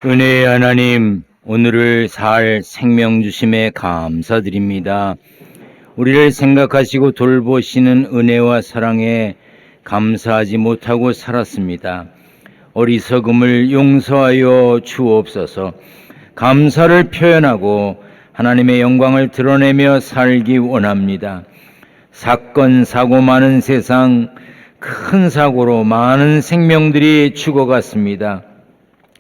은혜의 하나님, 오늘을 살 생명 주심에 감사드립니다. 우리를 생각하시고 돌보시는 은혜와 사랑에 감사하지 못하고 살았습니다. 어리석음을 용서하여 주옵소서. 감사를 표현하고 하나님의 영광을 드러내며 살기 원합니다. 사건, 사고 많은 세상, 큰 사고로 많은 생명들이 죽어갔습니다.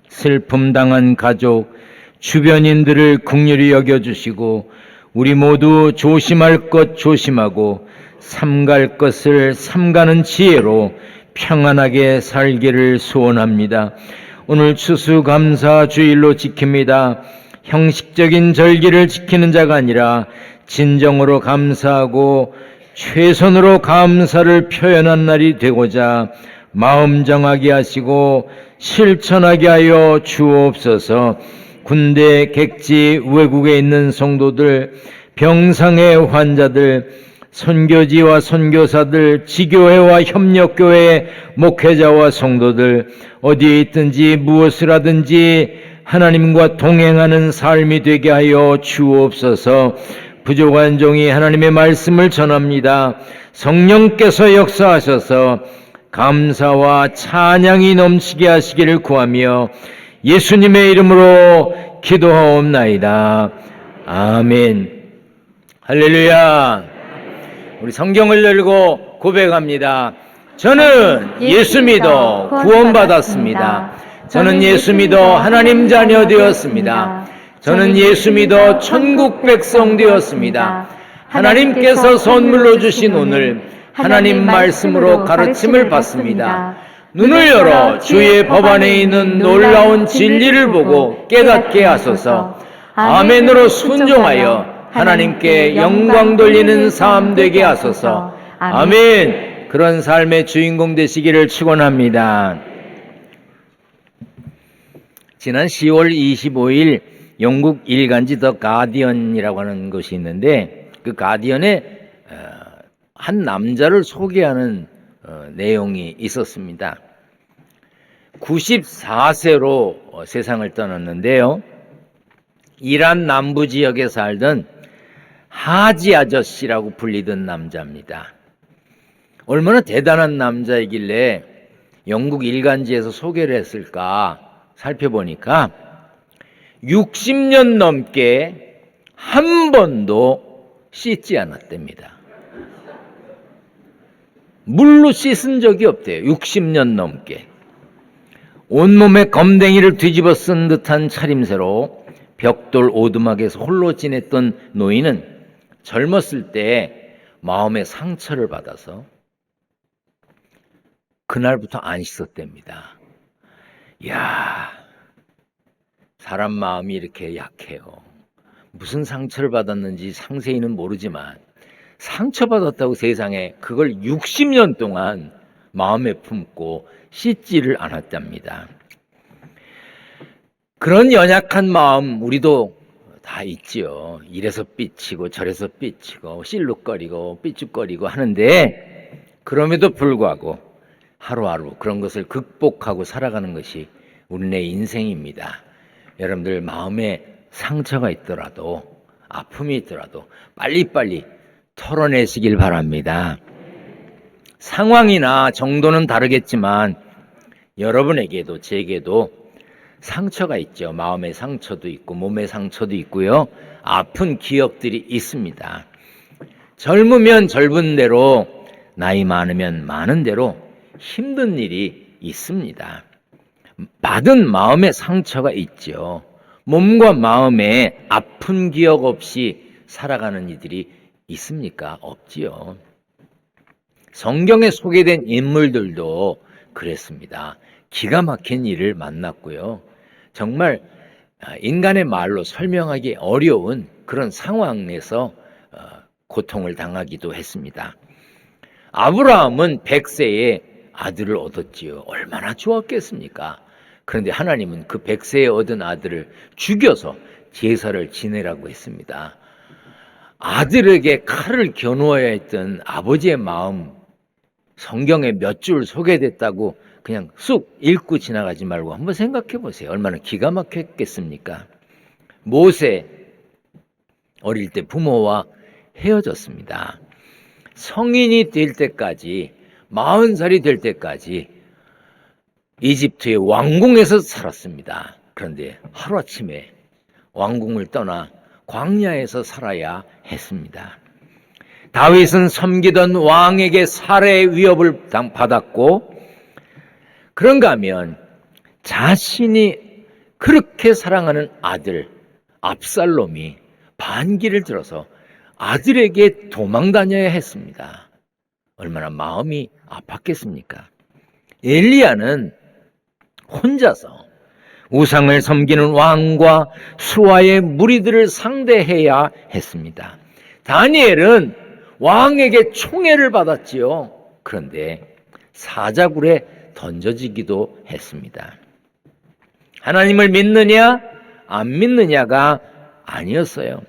슬픔 당한 가족, 주변인들을 긍휼히 여겨주시고 우리 모두 조심할 것 조심하고 삼갈 것을 삼가는 지혜로 평안하게 살기를 소원합니다. 오늘 추수감사 주일로 지킵니다. 형식적인 절기를 지키는 자가 아니라 진정으로 감사하고 최선으로 감사를 표현한 날이 되고자 마음 정하게 하시고 실천하게 하여 주옵소서. 군대, 객지, 외국에 있는 성도들, 병상의 환자들, 선교지와 선교사들, 지교회와 협력교회 목회자와 성도들, 어디에 있든지 무엇을 하든지 하나님과 동행하는 삶이 되게 하여 주옵소서. 부족한 종이 하나님의 말씀을 전합니다. 성령께서 역사하셔서 감사와 찬양이 넘치게 하시기를 구하며 예수님의 이름으로 기도하옵나이다. 아멘. 할렐루야. 우리 성경을 열고 고백합니다. 저는 예수 믿어 구원받았습니다. 저는 예수 믿어 하나님 자녀 되었습니다. 저는 예수 믿어 천국 백성 되었습니다. 하나님께서 선물로 주신 오늘 하나님 말씀으로 가르침을 받습니다. 눈을 열어 주의 법 안에 있는 놀라운 진리를 보고 깨닫게 하소서. 아멘으로 순종하여 하나님께 영광 돌리는 삶 되게 하소서. 아멘. 그런 삶의 주인공 되시기를 축원합니다. 지난 10월 25일 영국 일간지 더 가디언이라고 하는 것이 있는데 그 가디언에 한 남자를 소개하는 내용이 있었습니다. 94세로 세상을 떠났는데요. 이란 남부 지역에 살던 하지 아저씨라고 불리던 남자입니다. 얼마나 대단한 남자이길래 영국 일간지에서 소개를 했을까 살펴보니까 60년 넘게 한 번도 씻지 않았답니다. 물로 씻은 적이 없대요. 60년 넘게. 온몸에 검댕이를 뒤집어 쓴 듯한 차림새로 벽돌 오두막에서 홀로 지냈던 노인은 젊었을 때 마음의 상처를 받아서 그날부터 안 씻었답니다. 이야, 사람 마음이 이렇게 약해요. 무슨 상처를 받았는지 상세히는 모르지만 상처받았다고 세상에 그걸 60년 동안 마음에 품고 씻지를 않았답니다. 그런 연약한 마음 우리도 다 있지요. 이래서 삐치고 저래서 삐치고 실룩거리고 삐죽거리고 하는데 그럼에도 불구하고 하루하루 그런 것을 극복하고 살아가는 것이 우리네 인생입니다. 여러분들 마음에 상처가 있더라도 아픔이 있더라도 빨리빨리 털어내시길 바랍니다. 상황이나 정도는 다르겠지만 여러분에게도 제게도 상처가 있죠. 마음의 상처도 있고 몸의 상처도 있고요. 아픈 기억들이 있습니다. 젊으면 젊은 대로 나이 많으면 많은 대로 힘든 일이 있습니다. 받은 마음의 상처가 있죠. 몸과 마음에 아픈 기억 없이 살아가는 이들이 있습니까? 없지요. 성경에 소개된 인물들도 그랬습니다. 기가 막힌 일을 만났고요. 정말 인간의 말로 설명하기 어려운 그런 상황에서 고통을 당하기도 했습니다. 아브라함은 100세에 아들을 얻었지요. 얼마나 좋았겠습니까? 그런데 하나님은 그 100세에 얻은 아들을 죽여서 제사를 지내라고 했습니다. 아들에게 칼을 겨누어야 했던 아버지의 마음 성경에 몇 줄 소개됐다고 그냥 쑥 읽고 지나가지 말고 한번 생각해 보세요. 얼마나 기가 막혔겠습니까? 모세 어릴 때 부모와 헤어졌습니다. 성인이 될 때까지 40살이 될 때까지 이집트의 왕궁에서 살았습니다. 그런데 하루아침에 왕궁을 떠나 광야에서 살아야 했습니다. 다윗은 섬기던 왕에게 살해 위협을 받았고, 그런가 하면 자신이 그렇게 사랑하는 아들 압살롬이 반기를 들어서 아들에게 도망다녀야 했습니다. 얼마나 마음이 아팠겠습니까? 엘리야는 혼자서 우상을 섬기는 왕과 수하의 무리들을 상대해야 했습니다. 다니엘은 왕에게 총애를 받았지요. 그런데 사자굴에 던져지기도 했습니다. 하나님을 믿느냐 안 믿느냐가 아니었어요.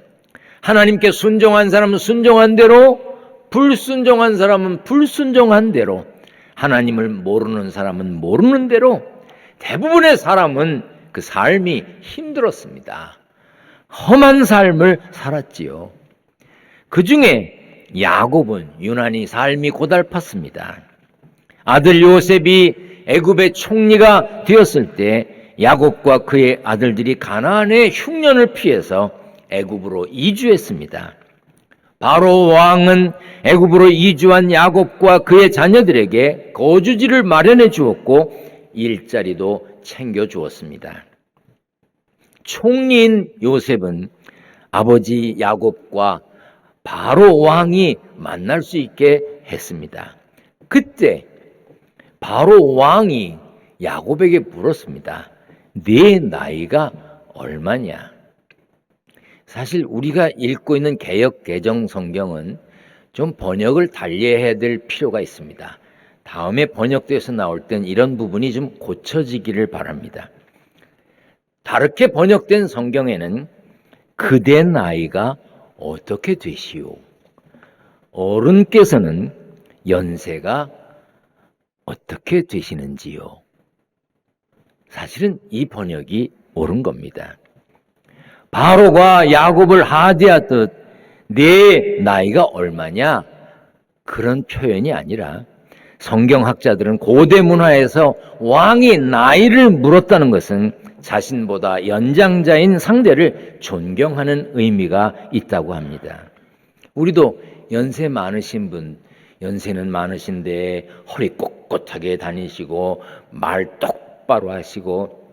하나님께 순종한 사람은 순종한 대로, 불순종한 사람은 불순종한 대로, 하나님을 모르는 사람은 모르는 대로, 대부분의 사람은 그 삶이 힘들었습니다. 험한 삶을 살았지요. 그 중에 야곱은 유난히 삶이 고달팠습니다. 아들 요셉이 애굽의 총리가 되었을 때 야곱과 그의 아들들이 가나안의 흉년을 피해서 애굽으로 이주했습니다. 바로 왕은 애굽으로 이주한 야곱과 그의 자녀들에게 거주지를 마련해 주었고 일자리도 챙겨 주었습니다. 총리인 요셉은 아버지 야곱과 바로 왕이 만날 수 있게 했습니다. 그때 바로 왕이 야곱에게 물었습니다. 네 나이가 얼마냐? 사실 우리가 읽고 있는 개역 개정 성경은 좀 번역을 달리해야 될 필요가 있습니다. 다음에 번역돼서 나올 땐 이런 부분이 좀 고쳐지기를 바랍니다. 다르게 번역된 성경에는 그대 나이가 어떻게 되시오? 어른께서는 연세가 어떻게 되시는지요? 사실은 이 번역이 옳은 겁니다. 바로가 야곱을 하대하듯 내 나이가 얼마냐? 그런 표현이 아니라 성경학자들은 고대 문화에서 왕이 나이를 물었다는 것은 자신보다 연장자인 상대를 존경하는 의미가 있다고 합니다. 우리도 연세 많으신 분, 연세는 많으신데 허리 꼿꼿하게 다니시고 말 똑바로 하시고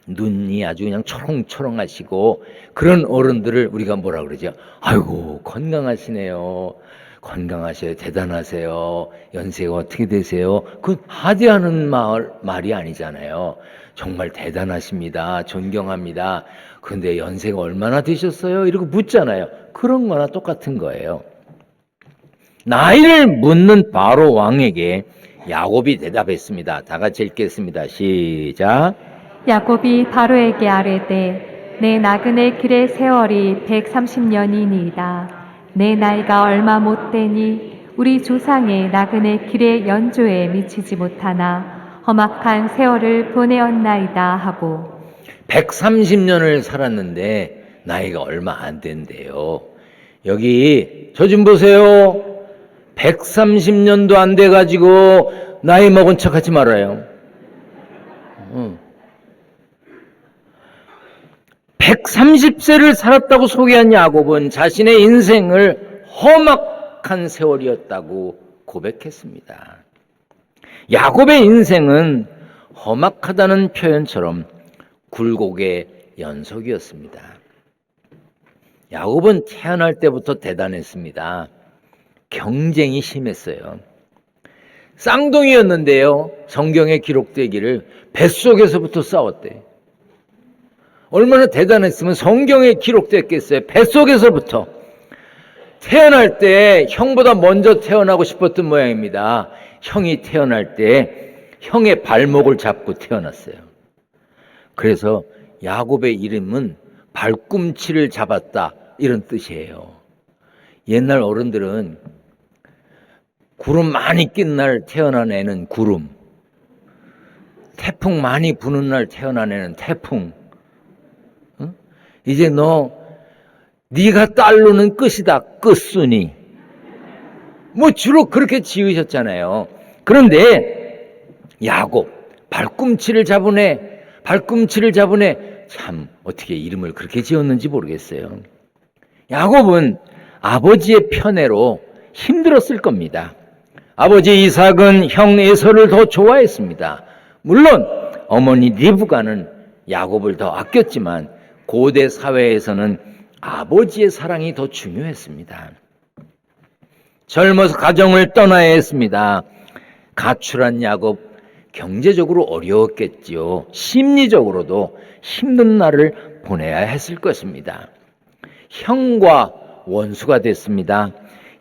눈이 아주 그냥 초롱초롱 하시고 그런 어른들을 우리가 뭐라 그러죠? 아이고 건강하시네요. 건강하셔요. 대단하세요. 연세가 어떻게 되세요? 그건 하대하는 말이 아니잖아요. 정말 대단하십니다. 존경합니다. 그런데 연세가 얼마나 되셨어요? 이러고 묻잖아요. 그런 거나 똑같은 거예요. 나이를 묻는 바로 왕에게 야곱이 대답했습니다. 다 같이 읽겠습니다. 시작. 야곱이 바로에게 아뢰되 내 나그네 길의 세월이 130년이니이다. 내 나이가 얼마 못되니 우리 조상의 나그네 길의 연조에 미치지 못하나 험악한 세월을 보내었나이다 하고 130년을 살았는데 나이가 얼마 안 된대요. 여기 저 좀 보세요. 130년도 안 돼가지고 나이 먹은 척 하지 말아요. 130세를 살았다고 소개한 야곱은 자신의 인생을 험악한 세월이었다고 고백했습니다. 야곱의 인생은 험악하다는 표현처럼 굴곡의 연속이었습니다. 야곱은 태어날 때부터 대단했습니다. 경쟁이 심했어요. 쌍둥이였는데요. 성경에 기록되기를 뱃속에서부터 싸웠대. 얼마나 대단했으면 성경에 기록됐겠어요. 뱃속에서부터. 태어날 때 형보다 먼저 태어나고 싶었던 모양입니다. 형이 태어날 때 형의 발목을 잡고 태어났어요. 그래서 야곱의 이름은 발꿈치를 잡았다 이런 뜻이에요. 옛날 어른들은 구름 많이 낀 날 태어난 애는 구름, 태풍 많이 부는 날 태어난 애는 태풍. 응? 이제 네가 딸로는 끝이다, 끝순이. 뭐 주로 그렇게 지으셨잖아요. 그런데 야곱, 발꿈치를 잡은 애, 참 어떻게 이름을 그렇게 지었는지 모르겠어요. 야곱은 아버지의 편애로 힘들었을 겁니다. 아버지 이삭은 형 에서를 더 좋아했습니다. 물론 어머니 리브가는 야곱을 더 아꼈지만 고대 사회에서는 아버지의 사랑이 더 중요했습니다. 젊어서 가정을 떠나야 했습니다. 가출한 야곱, 경제적으로 어려웠겠지요. 심리적으로도 힘든 날을 보내야 했을 것입니다. 형과 원수가 됐습니다.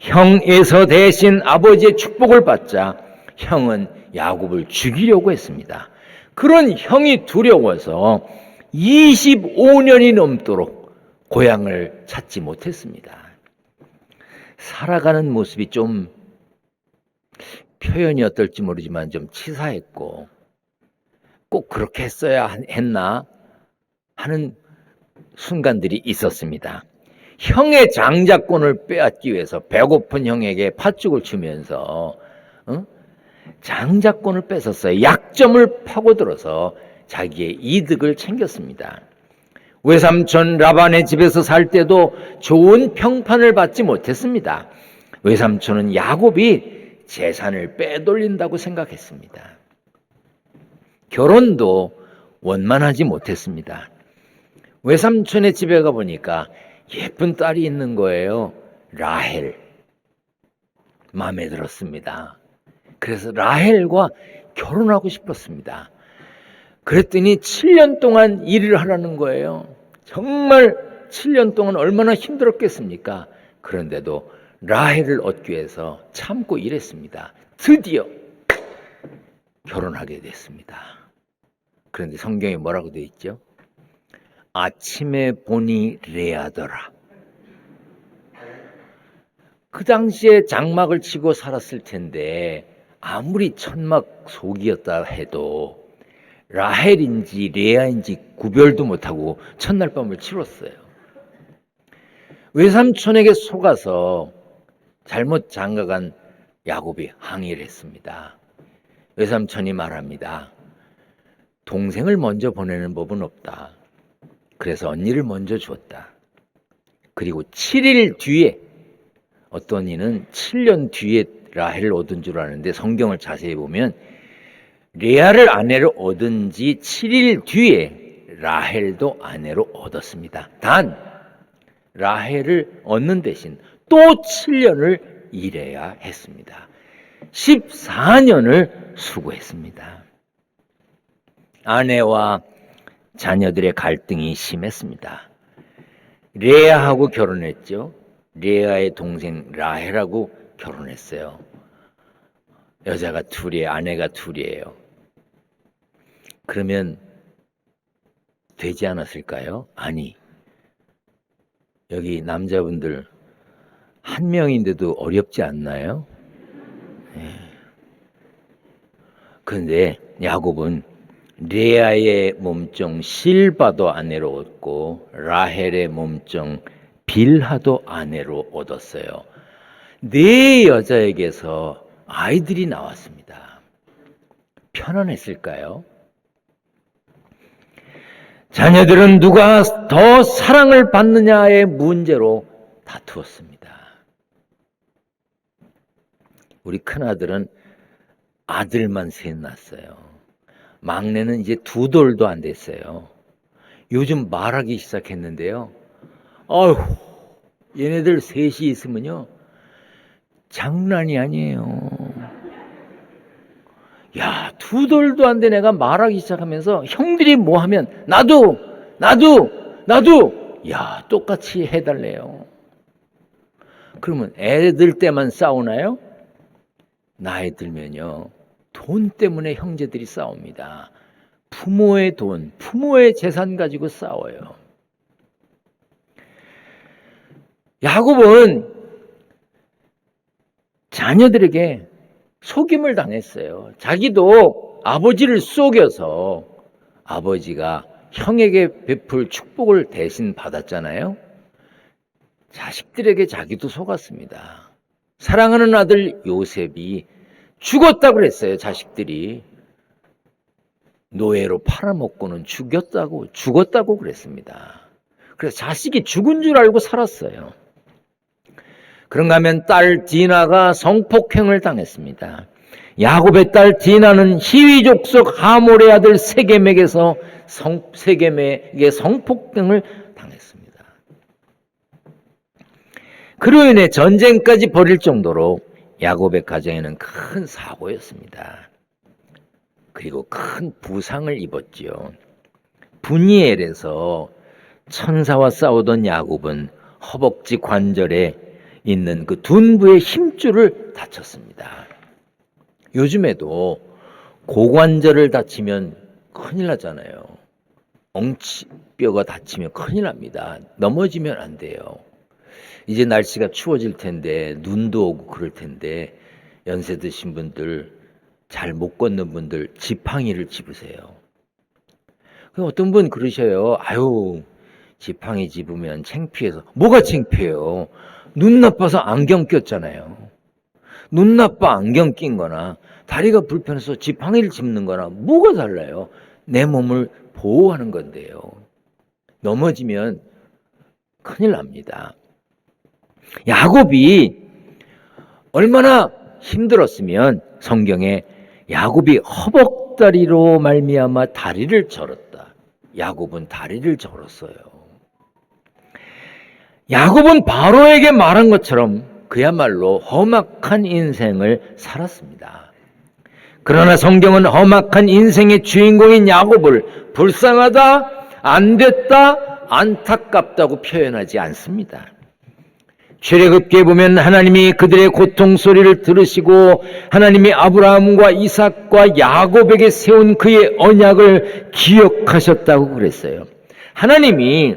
형 에서 대신 아버지의 축복을 받자 형은 야곱을 죽이려고 했습니다. 그런 형이 두려워서 25년이 넘도록 고향을 찾지 못했습니다. 살아가는 모습이 좀 표현이 어떨지 모르지만 좀 치사했고 꼭 그렇게 했어야 했나 하는 순간들이 있었습니다. 형의 장자권을 빼앗기 위해서 배고픈 형에게 팥죽을 주면서 장자권을 뺏었어요. 약점을 파고들어서 자기의 이득을 챙겼습니다. 외삼촌 라반의 집에서 살 때도 좋은 평판을 받지 못했습니다. 외삼촌은 야곱이 재산을 빼돌린다고 생각했습니다. 결혼도 원만하지 못했습니다. 외삼촌의 집에 가보니까 예쁜 딸이 있는 거예요. 라헬. 마음에 들었습니다. 그래서 라헬과 결혼하고 싶었습니다. 그랬더니 7년 동안 일을 하라는 거예요. 정말 7년 동안 얼마나 힘들었겠습니까? 그런데도 라헬을 얻기 위해서 참고 일했습니다. 드디어 결혼하게 됐습니다. 그런데 성경에 뭐라고 되어 있죠? 아침에 보니 레아더라. 그 당시에 장막을 치고 살았을 텐데 아무리 천막 속이었다 해도 라헬인지 레아인지 구별도 못하고 첫날 밤을 치렀어요. 외삼촌에게 속아서 잘못 장가간 야곱이 항의를 했습니다. 외삼촌이 말합니다. 동생을 먼저 보내는 법은 없다. 그래서 언니를 먼저 줬다. 그리고 7일 뒤에 어떤 이는 7년 뒤에 라헬을 얻은 줄 아는데 성경을 자세히 보면 레아를 아내로 얻은 지 7일 뒤에 라헬도 아내로 얻었습니다. 단 라헬을 얻는 대신 또 7년을 일해야 했습니다. 14년을 수고했습니다. 아내와 자녀들의 갈등이 심했습니다. 레아하고 결혼했죠. 레아의 동생 라헬하고 결혼했어요. 여자가 둘이에요. 아내가 둘이에요. 그러면 되지 않았을까요? 아니. 여기 남자분들 한 명인데도 어렵지 않나요? 그런데 야곱은 레아의 몸종 실바도 아내로 얻고 라헬의 몸종 빌하도 아내로 얻었어요. 네 여자에게서 아이들이 나왔습니다. 편안했을까요? 자녀들은 누가 더 사랑을 받느냐의 문제로 다투었습니다. 우리 큰아들은 아들만 셋 낳았어요. 막내는 이제 2돌도 안 됐어요. 요즘 말하기 시작했는데요. 어휴, 얘네들 셋이 있으면요. 장난이 아니에요. 야, 2돌도 안 된 애가 말하기 시작하면서 형들이 뭐 하면 나도. 야, 똑같이 해달래요. 그러면 애들 때만 싸우나요? 나이 들면요. 돈 때문에 형제들이 싸웁니다. 부모의 돈, 부모의 재산 가지고 싸워요. 야곱은 자녀들에게 속임을 당했어요. 자기도 아버지를 속여서 아버지가 형에게 베풀 축복을 대신 받았잖아요. 자식들에게 자기도 속았습니다. 사랑하는 아들 요셉이 죽었다고 그랬어요. 자식들이 노예로 팔아먹고는 죽었다고 그랬습니다. 그래서 자식이 죽은 줄 알고 살았어요. 그런가 하면 딸 디나가 성폭행을 당했습니다. 야곱의 딸 디나는 히위 족속 하몰의 아들 세겜에게 성폭행을 당했습니다. 그로 인해 전쟁까지 벌일 정도로 야곱의 가정에는 큰 사고였습니다. 그리고 큰 부상을 입었지요. 분이엘에서 천사와 싸우던 야곱은 허벅지 관절에 있는 그 둔부의 힘줄을 다쳤습니다. 요즘에도 고관절을 다치면 큰일 나잖아요. 엉치뼈가 다치면 큰일 납니다. 넘어지면 안 돼요. 이제 날씨가 추워질 텐데 눈도 오고 그럴 텐데 연세 드신 분들, 잘 못 걷는 분들 지팡이를 집으세요. 어떤 분 그러셔요. 아유, 지팡이 집으면 창피해서. 뭐가 창피해요? 눈 나빠서 안경 꼈잖아요. 눈 나빠 안경 낀 거나 다리가 불편해서 지팡이를 짚는 거나 뭐가 달라요? 내 몸을 보호하는 건데요. 넘어지면 큰일 납니다. 야곱이 얼마나 힘들었으면 성경에 야곱이 허벅다리로 말미암아 다리를 절었다. 야곱은 다리를 절었어요. 야곱은 바로에게 말한 것처럼 그야말로 험악한 인생을 살았습니다. 그러나 성경은 험악한 인생의 주인공인 야곱을 불쌍하다, 안 됐다, 안타깝다고 표현하지 않습니다. 출애굽기에 보면 하나님이 그들의 고통 소리를 들으시고 하나님이 아브라함과 이삭과 야곱에게 세운 그의 언약을 기억하셨다고 그랬어요. 하나님이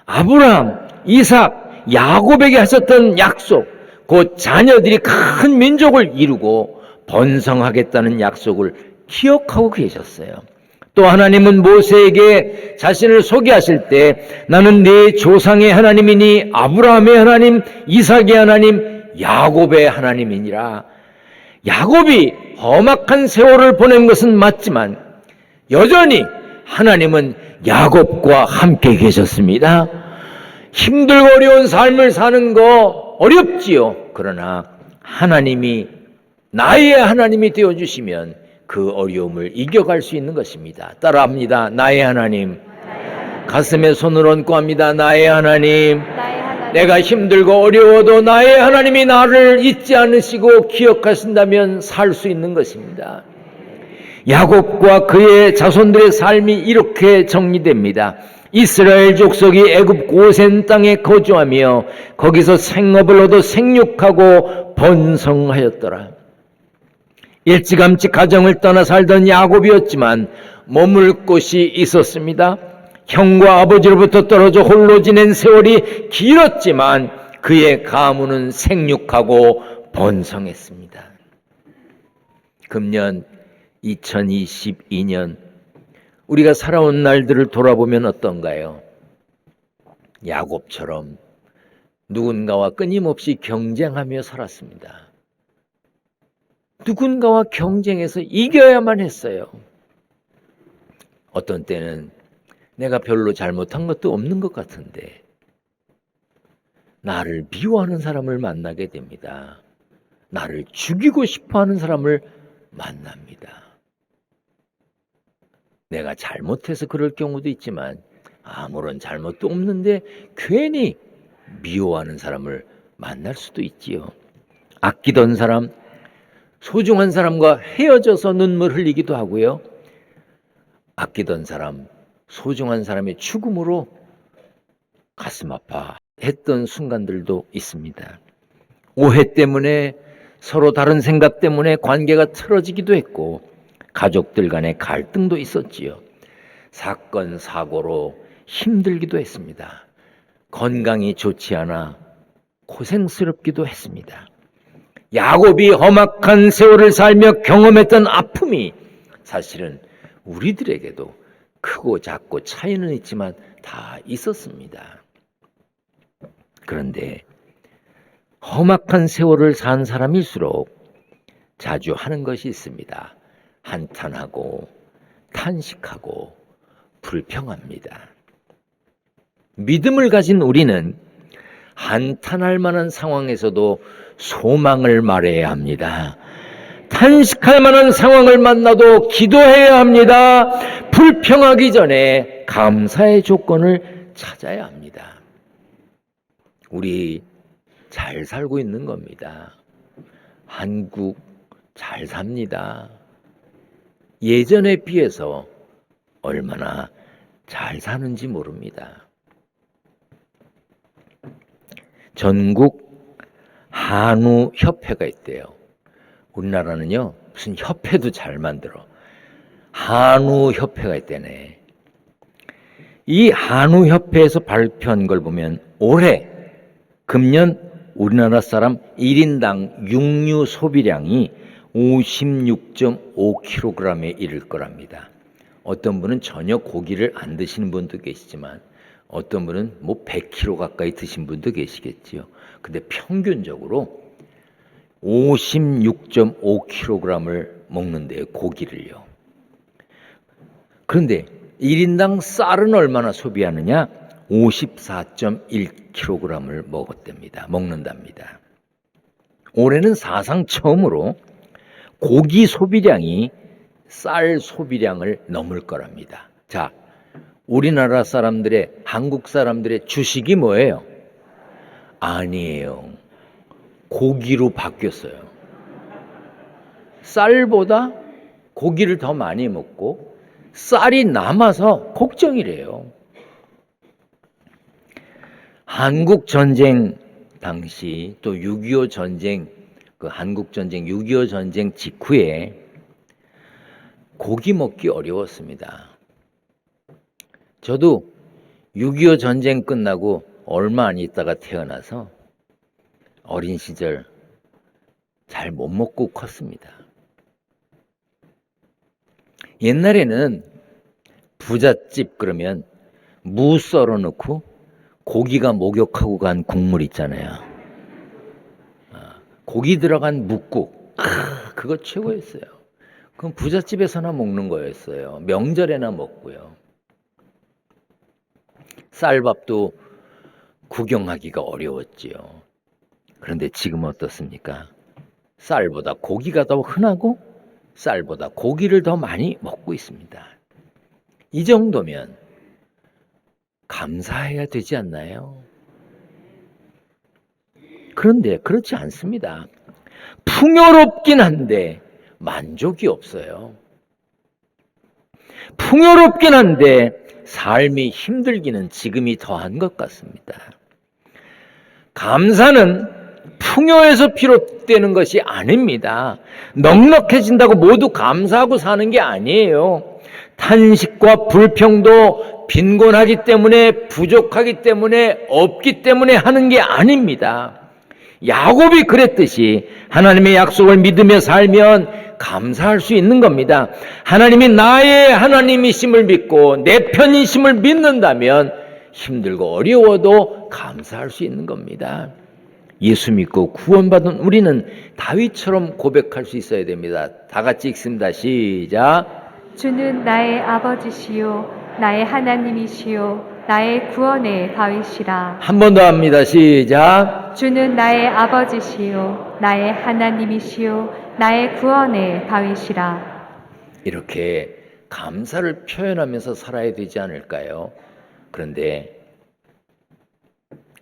아브라함, 이삭, 야곱에게 하셨던 약속, 곧 자녀들이 큰 민족을 이루고 번성하겠다는 약속을 기억하고 계셨어요. 또 하나님은 모세에게 자신을 소개하실 때 나는 네 조상의 하나님이니 아브라함의 하나님, 이삭의 하나님, 야곱의 하나님이니라. 야곱이 험악한 세월을 보낸 것은 맞지만 여전히 하나님은 야곱과 함께 계셨습니다. 힘들고 어려운 삶을 사는 거 어렵지요. 그러나 하나님이 나의 하나님이 되어주시면 그 어려움을 이겨갈 수 있는 것입니다. 따라합니다. 나의 하나님. 가슴에 손을 얹고 합니다. 나의 하나님. 내가 힘들고 어려워도 나의 하나님이 나를 잊지 않으시고 기억하신다면 살 수 있는 것입니다. 야곱과 그의 자손들의 삶이 이렇게 정리됩니다. 이스라엘 족속이 애굽 고센 땅에 거주하며 거기서 생업을 얻어 생육하고 번성하였더라. 일찌감치 가정을 떠나 살던 야곱이었지만 머물 곳이 있었습니다. 형과 아버지로부터 떨어져 홀로 지낸 세월이 길었지만 그의 가문은 생육하고 번성했습니다. 금년 2022년 우리가 살아온 날들을 돌아보면 어떤가요? 야곱처럼 누군가와 끊임없이 경쟁하며 살았습니다. 누군가와 경쟁해서 이겨야만 했어요. 어떤 때는 내가 별로 잘못한 것도 없는 것 같은데 나를 미워하는 사람을 만나게 됩니다. 나를 죽이고 싶어하는 사람을 만납니다. 내가 잘못해서 그럴 경우도 있지만 아무런 잘못도 없는데 괜히 미워하는 사람을 만날 수도 있지요. 아끼던 사람, 소중한 사람과 헤어져서 눈물 흘리기도 하고요. 아끼던 사람, 소중한 사람의 죽음으로 가슴 아파했던 순간들도 있습니다. 오해 때문에 서로 다른 생각 때문에 관계가 틀어지기도 했고 가족들 간의 갈등도 있었지요. 사건, 사고로 힘들기도 했습니다. 건강이 좋지 않아 고생스럽기도 했습니다. 야곱이 험악한 세월을 살며 경험했던 아픔이 사실은 우리들에게도 크고 작고 차이는 있지만 다 있었습니다. 그런데 험악한 세월을 산 사람일수록 자주 하는 것이 있습니다. 한탄하고 탄식하고 불평합니다. 믿음을 가진 우리는 한탄할 만한 상황에서도 소망을 말해야 합니다. 탄식할 만한 상황을 만나도 기도해야 합니다. 불평하기 전에 감사의 조건을 찾아야 합니다. 우리 잘 살고 있는 겁니다. 한국 잘 삽니다. 예전에 비해서 얼마나 잘 사는지 모릅니다. 전국 한우 협회가 있대요. 우리나라는요, 무슨 협회도 잘 만들어. 한우 협회가 있대네. 이 한우 협회에서 발표한 걸 보면 올해 금년 우리나라 사람 1인당 육류 소비량이 56.5kg에 이를 거랍니다. 어떤 분은 전혀 고기를 안 드시는 분도 계시지만 어떤 분은 뭐 100kg 가까이 드신 분도 계시겠지요. 근데 평균적으로 56.5kg을 먹는데요, 고기를요. 그런데 1인당 쌀은 얼마나 소비하느냐? 54.1kg을 먹는답니다. 올해는 사상 처음으로 고기 소비량이 쌀 소비량을 넘을 거랍니다. 자, 우리나라 사람들의, 한국 사람들의 주식이 뭐예요? 아니에요. 고기로 바뀌었어요. 쌀보다 고기를 더 많이 먹고 쌀이 남아서 걱정이래요. 한국 전쟁 당시 또 6.25 전쟁, 그 한국 전쟁, 6.25 전쟁 직후에 고기 먹기 어려웠습니다. 저도 6.25 전쟁 끝나고 얼마 안 있다가 태어나서 어린 시절 잘 못 먹고 컸습니다. 옛날에는 부잣집 그러면 무 썰어 넣고 고기가 목욕하고 간 국물 있잖아요. 고기 들어간 묵국, 그거 최고였어요. 그건 부잣집에서나 먹는 거였어요. 명절에나 먹고요. 쌀밥도 구경하기가 어려웠지요. 그런데 지금 어떻습니까? 쌀보다 고기가 더 흔하고 쌀보다 고기를 더 많이 먹고 있습니다. 이 정도면 감사해야 되지 않나요? 그런데 그렇지 않습니다. 풍요롭긴 한데 만족이 없어요. 풍요롭긴 한데 삶이 힘들기는 지금이 더한 것 같습니다. 감사는 풍요에서 비롯되는 것이 아닙니다. 넉넉해진다고 모두 감사하고 사는 게 아니에요. 탄식과 불평도 빈곤하기 때문에, 부족하기 때문에, 없기 때문에 하는 게 아닙니다. 야곱이 그랬듯이 하나님의 약속을 믿으며 살면 감사할 수 있는 겁니다. 하나님이 나의 하나님이심을 믿고 내 편이심을 믿는다면 힘들고 어려워도 감사할 수 있는 겁니다. 예수 믿고 구원받은 우리는 다윗처럼 고백할 수 있어야 됩니다. 다 같이 읽습니다. 시작. 주는 나의 아버지시요 나의 하나님이시요 나의 구원의 다윗이라. 한 번 더 합니다. 시작. 주는 나의 아버지시요 나의 하나님이시요 나의 구원의 다윗이라. 이렇게 감사를 표현하면서 살아야 되지 않을까요? 그런데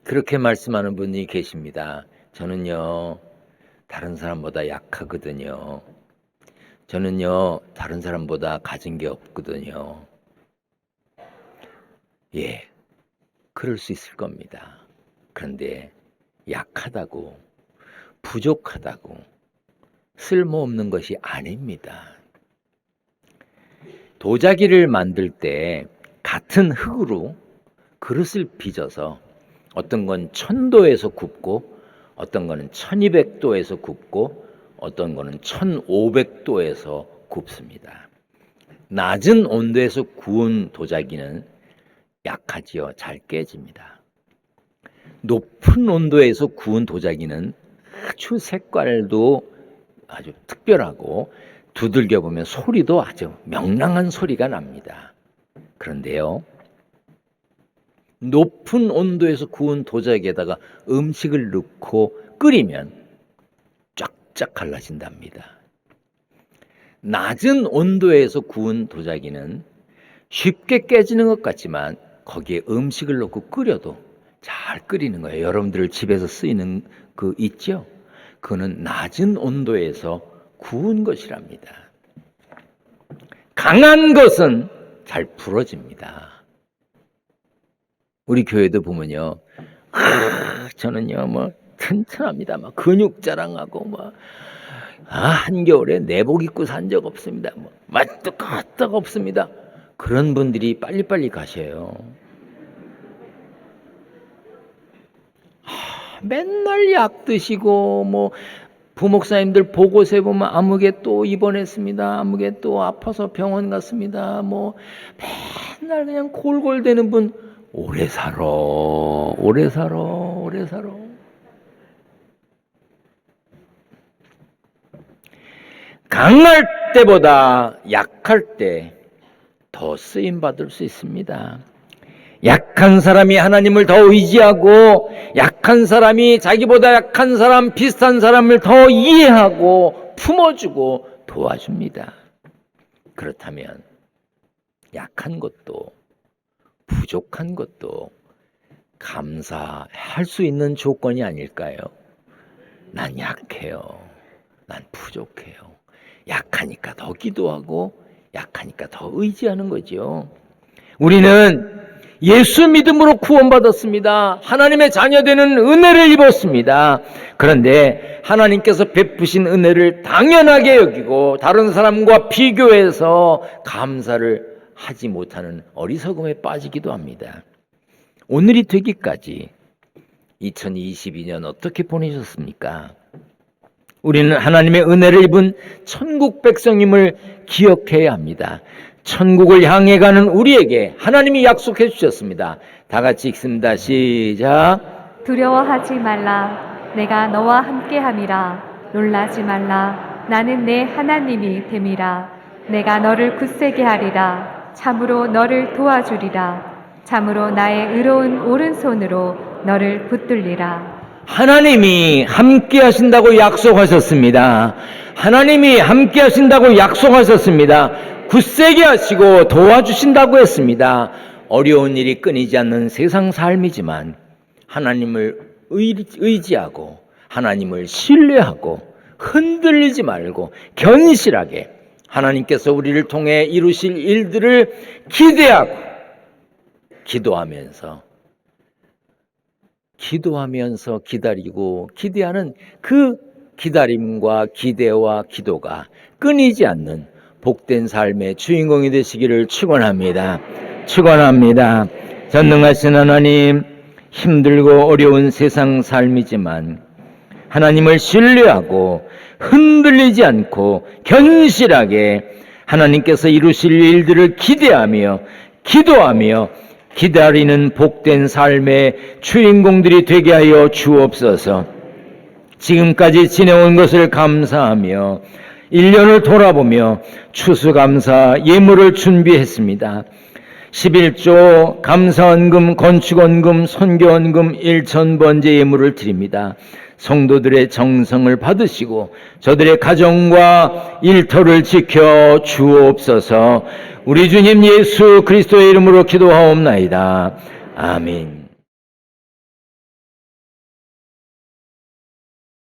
그렇게 말씀하는 분이 계십니다. 저는요, 다른 사람보다 약하거든요. 저는요, 다른 사람보다 가진 게 없거든요. 예, 그럴 수 있을 겁니다. 그런데 약하다고, 부족하다고, 쓸모없는 것이 아닙니다. 도자기를 만들 때 같은 흙으로 그릇을 빚어서 어떤 건 1000도에서 굽고 어떤 거는 1200도에서 굽고 어떤 거는 1500도에서 굽습니다. 낮은 온도에서 구운 도자기는 약하지요. 잘 깨집니다. 높은 온도에서 구운 도자기는 아주 색깔도 아주 특별하고 두들겨 보면 소리도 아주 명랑한 소리가 납니다. 그런데요, 높은 온도에서 구운 도자기에다가 음식을 넣고 끓이면 쫙쫙 갈라진답니다. 낮은 온도에서 구운 도자기는 쉽게 깨지는 것 같지만 거기에 음식을 넣고 끓여도 잘 끓이는 거예요. 여러분들 집에서 쓰이는 그 있죠? 그거는 낮은 온도에서 구운 것이랍니다. 강한 것은 잘 부러집니다. 우리 교회도 보면요, 저는요 뭐 튼튼합니다. 막 근육 자랑하고 뭐 한겨울에 내복 입고 산 적 없습니다. 뭐 맛도 끄떡 없습니다. 그런 분들이 빨리빨리 가셔요. 맨날 약 드시고 뭐 부목사님들 보고서 보면 아무개 또 입원했습니다. 아무개 또 아파서 병원 갔습니다. 뭐 맨날 그냥 골골대는 분 오래 살아. 강할 때보다 약할 때 더 쓰임 받을 수 있습니다. 약한 사람이 하나님을 더 의지하고 약한 사람이 자기보다 약한 사람, 비슷한 사람을 더 이해하고 품어주고 도와줍니다. 그렇다면 약한 것도 부족한 것도 감사할 수 있는 조건이 아닐까요? 난 약해요. 난 부족해요. 약하니까 더 기도하고 약하니까 더 의지하는 거죠. 우리는 예수 믿음으로 구원받았습니다. 하나님의 자녀되는 은혜를 입었습니다. 그런데 하나님께서 베푸신 은혜를 당연하게 여기고 다른 사람과 비교해서 감사를 하지 못하는 어리석음에 빠지기도 합니다. 오늘이 되기까지 2022년 어떻게 보내셨습니까? 우리는 하나님의 은혜를 입은 천국 백성임을 기억해야 합니다. 천국을 향해 가는 우리에게 하나님이 약속해 주셨습니다. 다 같이 읽습니다. 시작. 두려워하지 말라. 내가 너와 함께함이라. 놀라지 말라. 나는 내 하나님이 됨이라. 내가 너를 굳세게 하리라. 참으로 너를 도와주리라. 참으로 나의 의로운 오른손으로 너를 붙들리라. 하나님이 함께 하신다고 약속하셨습니다. 하나님이 함께 하신다고 약속하셨습니다. 굳세게 하시고 도와주신다고 했습니다. 어려운 일이 끊이지 않는 세상 삶이지만 하나님을 의지하고 하나님을 신뢰하고 흔들리지 말고 견실하게 하나님께서 우리를 통해 이루실 일들을 기대하고 기도하면서 기다리고 기대하는 그 기다림과 기대와 기도가 끊이지 않는 복된 삶의 주인공이 되시기를 축원합니다. 축원합니다. 전능하신 하나님, 힘들고 어려운 세상 삶이지만 하나님을 신뢰하고 흔들리지 않고 견실하게 하나님께서 이루실 일들을 기대하며 기도하며 기다리는 복된 삶의 주인공들이 되게 하여 주옵소서. 지금까지 지내온 것을 감사하며 1년을 돌아보며 추수감사 예물을 준비했습니다. 11조 감사원금, 건축원금, 선교원금 1,000번째 예물을 드립니다. 성도들의 정성을 받으시고 저들의 가정과 일터를 지켜 주옵소서. 우리 주님 예수 그리스도의 이름으로 기도하옵나이다. 아멘.